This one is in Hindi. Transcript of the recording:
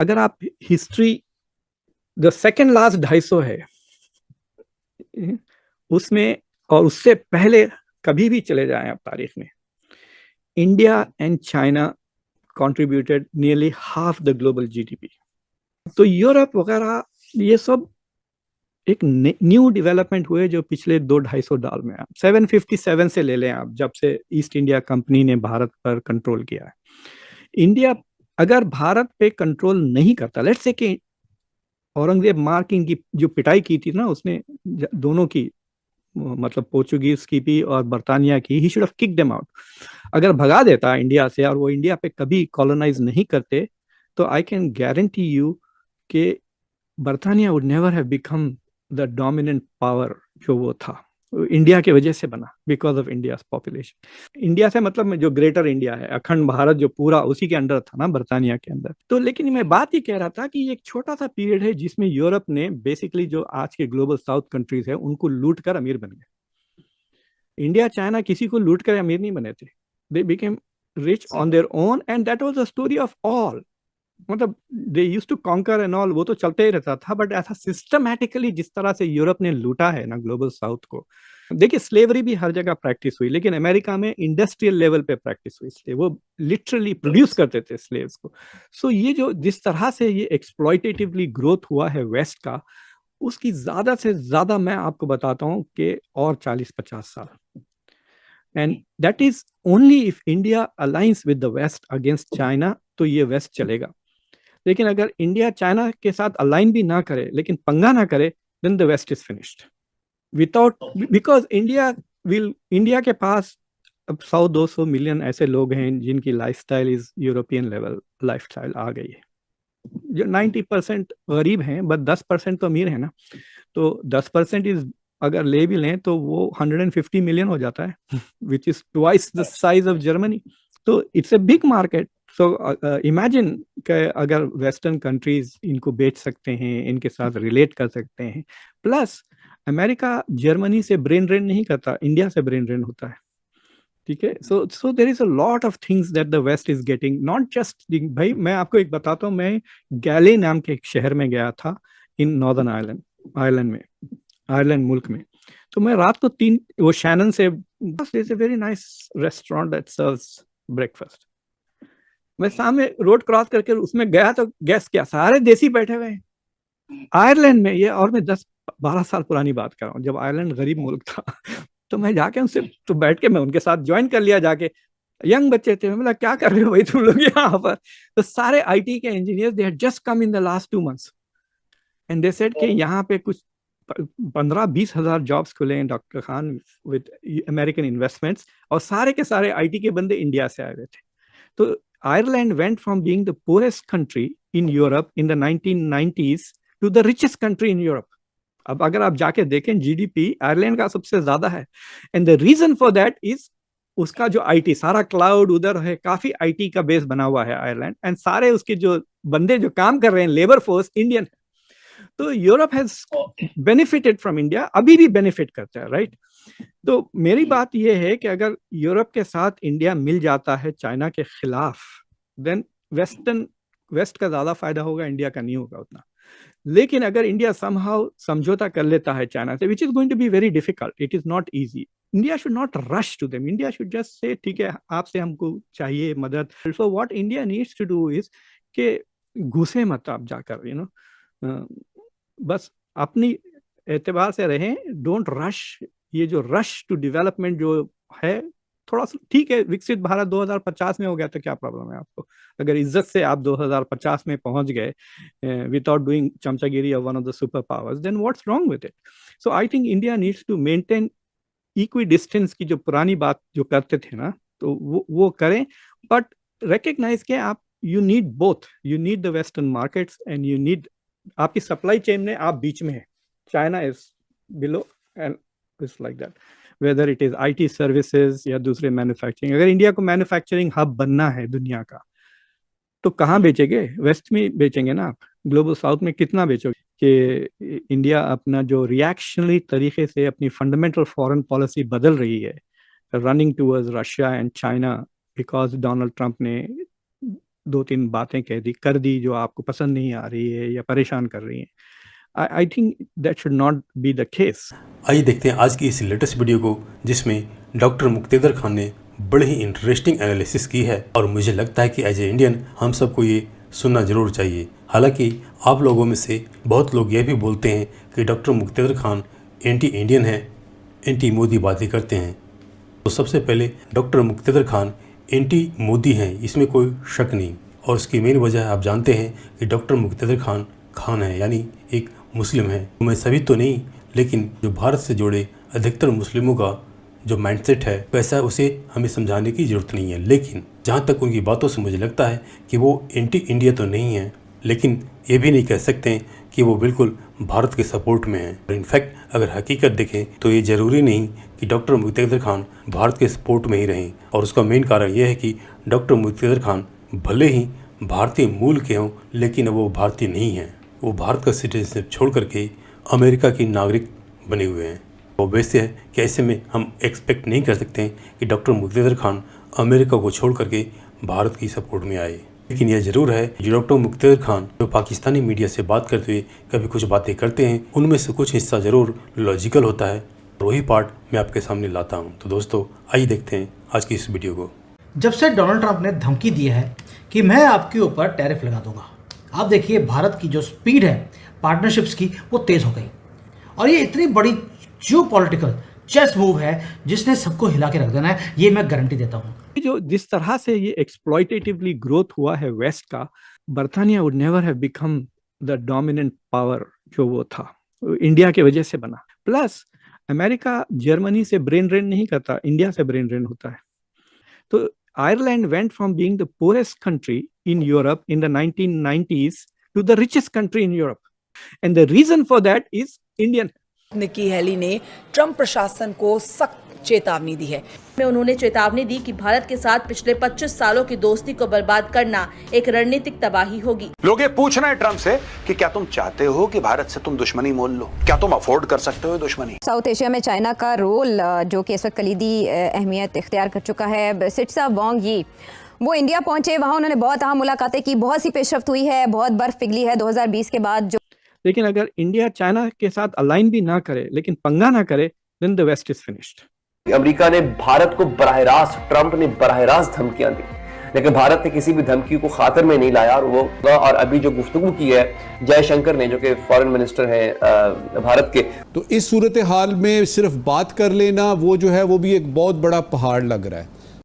अगर आप हिस्ट्री द सेकेंड लास्ट 250 है उसमें, और उससे पहले कभी भी चले जाएं आप तारीख में, India and China contributed nearly half the global GDP. तो यूरोप वगैरह ये सब एक न्यू डेवलपमेंट हुए जो पिछले 200-250 में, आप 757 से ले लें आप, जब से ईस्ट इंडिया कंपनी ने भारत पर कंट्रोल किया है। इंडिया अगर भारत पे कंट्रोल नहीं करता, लेट्स से कि औरंगजेब मार की इनकी जो पिटाई की थी ना उसने, दोनों की, मतलब पोर्चुगीज की भी और बर्तानिया की, he should have kick them out. अगर भगा देता इंडिया से और वो इंडिया पे कभी कॉलोनाइज नहीं करते, तो आई कैन गारंटी यू कि बर्तानिया would never have become the dominant power जो वो था। इंडिया की वजह से बना, because of India population. India से मतलब जो ग्रेटर इंडिया है, अखंड भारत जो पूरा उसी के अंडर था ना, बर्तानिया के अंदर। तो लेकिन मैं बात ये कह रहा था कि एक छोटा सा पीरियड है जिसमें यूरोप ने बेसिकली जो आज के ग्लोबल साउथ कंट्रीज है उनको लूट कर अमीर बन गए। इंडिया चाइना किसी को लूट कर अमीर नहीं बने थे, they became rich on their own, and that was the story of all. मतलब they use to conquer and all, वो तो चलते ही रहता था, बट ऐसा सिस्टमैटिकली जिस तरह से यूरोप ने लूटा है ना ग्लोबल साउथ को। देखिए स्लेवरी भी हर जगह प्रैक्टिस हुई, लेकिन अमेरिका में इंडस्ट्रियल लेवल पे प्रैक्टिस हुई, इसलिए वो लिटरली प्रोड्यूस करते थे स्लेव्स को। सो ये जो जिस तरह से ये एक्सप्लॉइटेटिवली ग्रोथ हुआ है वेस्ट का, उसकी ज्यादा से ज्यादा मैं आपको बताता हूँ कि और 40-50 साल। And that is only if India alliance with the West against China, तो ये वेस्ट चलेगा। लेकिन अगर इंडिया चाइना के साथ अलाइन भी ना करे, लेकिन पंगा ना करे, then the west is finished without, because India के पास अब 100-200 मिलियन ऐसे लोग हैं जिनकी lifestyle is European level lifestyle आ गई है। जो 90% गरीब हैं, बस 10% तो अमीर है ना। तो 10% इज, अगर ले भी लें तो वो 150 मिलियन हो जाता है, which is twice the size of Germany. तो it's a big market. So imagine कि अगर वेस्टर्न कंट्रीज इनको बेच सकते हैं, इनके साथ रिलेट कर सकते हैं, प्लस अमेरिका जर्मनी से ब्रेन ड्रेन नहीं करता, इंडिया से ब्रेन ड्रेन होता है। ठीक है। So there is a lot of things that the west is getting, not just. भाई मैं आपको एक बताता हूँ, मैं गैले नाम के एक शहर में गया था इन नॉर्दर्न आयरलैंड, आयरलैंड में, आयरलैंड मुल्क में। तो मैं रात को 3, वो शैनन से, it's a very nice restaurant that serves breakfast. मैं सामने रोड क्रॉस करके उसमें गया तो गैस क्या, सारे देसी बैठे हुए हैं आयरलैंड में। ये और मैं 10-12 साल पुरानी बात कर रहा हूँ, जब आयरलैंड गरीब मुल्क था। तो मैं जाके उनसे तो बैठ के मैं उनके साथ ज्वाइन कर लिया जाके। यंग बच्चे थे, मतलब क्या कर रहे हो भाई तुम लोग यहाँ पर। तो सारे आईटी के engineer, they had just come in the last 2 months, and they said कि यहाँ पे कुछ 15-20 हजार जॉब्स खुले हैं doctor Khan with American investments, और सारे के सारे आईटी के बंदे इंडिया से आए हुए थे। तो Ireland went from being the poorest country in Europe in the 1990s to the richest country in Europe. अब अगर आप जाके देखें, जीडीपी आयरलैंड का सबसे ज्यादा है, and the reason for that is उसका जो आईटी, सारा क्लाउड उधर है, काफी आईटी का बेस बना हुआ है आयरलैंड, एंड सारे उसके जो बंदे जो काम कर रहे हैं, लेबर फोर्स इंडियन। तो Europe has benefited from India, अभी भी बेनिफिट करता है, राइट। तो मेरी बात यह है कि अगर यूरोप के साथ इंडिया मिल जाता है चाइना के खिलाफ, देन वेस्ट का ज्यादा फायदा होगा, इंडिया का नहीं होगा उतना। लेकिन अगर इंडिया समहाउ समझौता कर लेता है चाइना से, which is going to be very difficult, it is not easy, India should not rush to them. India should just say ठीक है, आपसे हमको चाहिए मदद। So what India needs to do is कि घुसे मत आप जाकर, बस अपनी एतबार से रहें, डोंट रश। ये जो रश टू डेवलपमेंट जो है, थोड़ा सा ठीक है, विकसित भारत 2050 में हो गया तो क्या प्रॉब्लम है आपको? अगर इज्जत से आप 2050 में पहुंच गए विदाउट डूइंग चमचागिरी of one of the super powers, then what's wrong with it? So I think India needs to maintain equidistance की जो पुरानी बात जो करते थे ना, तो वो करें, बट रिकग्नाइज के आप, you need both, you need the western markets and you need, आपकी सप्लाई चेन में आप बीच में है, China is below, and it's like that, whether it is IT services या दूसरे मैन्युफैक्चरिंग। अगर इंडिया को मैन्युफैक्चरिंग हब बनना है दुनिया का, तो कहाँ बेचेंगे? वेस्ट में बेचेंगे ना आप, ग्लोबल साउथ में कितना बेचोगे? कि इंडिया अपना जो रिएक्शनरी तरीके से अपनी फंडामेंटल फॉरेन पॉलिसी बदल रही है, running towards Russia and China, because Donald Trump ने 2-3 बातें कर दी जो आपको पसंद नहीं आ रही है या परेशान कर रही हैं। I think that should not be the case. आइए देखते हैं आज की इस लेटेस्ट वीडियो को, जिसमें डॉक्टर मुक्तेदर खान ने बड़े ही इंटरेस्टिंग एनालिसिस की है और मुझे लगता है कि एज ए इंडियन हम सबको ये सुनना जरूर चाहिए। हालांकि आप लोगों में से बहुत लोग ये भी बोलते हैं कि डॉक्टर मुक्तेदर खान एंटी इंडियन है, एंटी मोदी बातें करते हैं। तो सबसे पहले डॉक्टर मुक्तेदर खान एंटी मोदी हैं, इसमें कोई शक नहीं। और उसकी मेन वजह आप जानते हैं कि डॉक्टर मुक्तेदर खान है, यानी एक मुस्लिम है। मैं सभी तो नहीं, लेकिन जो भारत से जुड़े अधिकतर मुस्लिमों का जो माइंडसेट है वैसा उसे हमें समझाने की ज़रूरत नहीं है। लेकिन जहाँ तक उनकी बातों से मुझे लगता है कि वो एंटी इंडिया तो नहीं है, लेकिन ये भी नहीं कह सकते कि वो बिल्कुल भारत के सपोर्ट में हैं। और इनफैक्ट अगर हकीकत देखें तो ये ज़रूरी नहीं कि डॉक्टर मुक्तेदर खान भारत के सपोर्ट में ही रहें। और उसका मेन कारण यह है कि डॉक्टर मुक्तेदर खान भले ही भारतीय मूल के हों, लेकिन वो भारतीय नहीं हैं। वो भारत का सिटीजनशिप छोड़ करके अमेरिका की नागरिक बने हुए हैं। वो वैसे है कि ऐसे में हम एक्सपेक्ट नहीं कर सकते कि डॉक्टर मुक्तेदर खान अमेरिका को छोड़ करके भारत की सपोर्ट में आए। लेकिन यह ज़रूर है कि डॉक्टर मुक्तेदर खान जो पाकिस्तानी मीडिया से बात करते हुए कभी कुछ बातें करते हैं, उनमें से कुछ हिस्सा ज़रूर लॉजिकल होता है और वही पार्ट मैं आपके सामने लाता हूँ। तो दोस्तों आइए देखते हैं आज की इस वीडियो को। जब से डोनाल्ड ट्रंप ने धमकी दी है कि मैं आपके ऊपर टैरिफ लगा दूंगा, आप देखिए भारत की जो स्पीड है पार्टनरशिप्स की वो तेज़ हो गई। और ये इतनी बड़ी जियोपॉलिटिकल चेस मूव है जिसने सबको हिला के रख देना है, ये मैं गारंटी देता हूँ। जो जिस तरह से ये एक्सप्लॉइटेटिवली ग्रोथ हुआ है वेस्ट का, बर्तानिया would never have become the dominant power जो वो था, इंडिया की वजह से बना। प्लस अमेरिका जर्मनी से ब्रेन ड्रेन नहीं करता, इंडिया से ब्रेन ड्रेन होता है। तो Ireland went from being the poorest country in Europe in the 1990s to the richest country in Europe, and the reason for that is Indian. Nikki Haley ने ट्रंप प्रशासन को सख्त चेतावनी दी है। उन्होंने चेतावनी दी कि भारत के साथ पिछले 25 सालों की दोस्ती को बर्बाद करना एक रणनीतिक तबाही होगी। लोग ये पूछ रहे हैं ट्रंप से कि क्या तुम चाहते हो कि भारत से तुम दुश्मनी मोल लो? क्या तुम अफोर्ड कर सकते हो दुश्मनी? साउथ एशिया में चाइना का रोल जो कि इस वक्त कलीदी अहमियत इख्तियार कर चुका है। सिटसा वांग यी वो इंडिया पहुंचे, वहां उन्होंने बहुत अहम मुलाकातें की, बहुत सी पेशरफ्त हुई है, बहुत बर्फ पिघली है 2020 के बाद। जो लेकिन अगर इंडिया चाइना के साथ अलाइन भी ना करे, लेकिन पंगा ना करे, then the west is finished. America ने भारत को बराह-रास्त, ट्रंप ने बराह-रास्त धमकियां दी, लेकिन भारत ने किसी भी धमकी को खातिर में नहीं लाया। और अभी जो गुफ्तगू की है जयशंकर ने, जो कि फॉरेन मिनिस्टर हैं भारत के, तो इस सूरत हाल में सिर्फ बात कर लेना वो जो है वो भी एक बहुत बड़ा पहाड़ लग रहा है।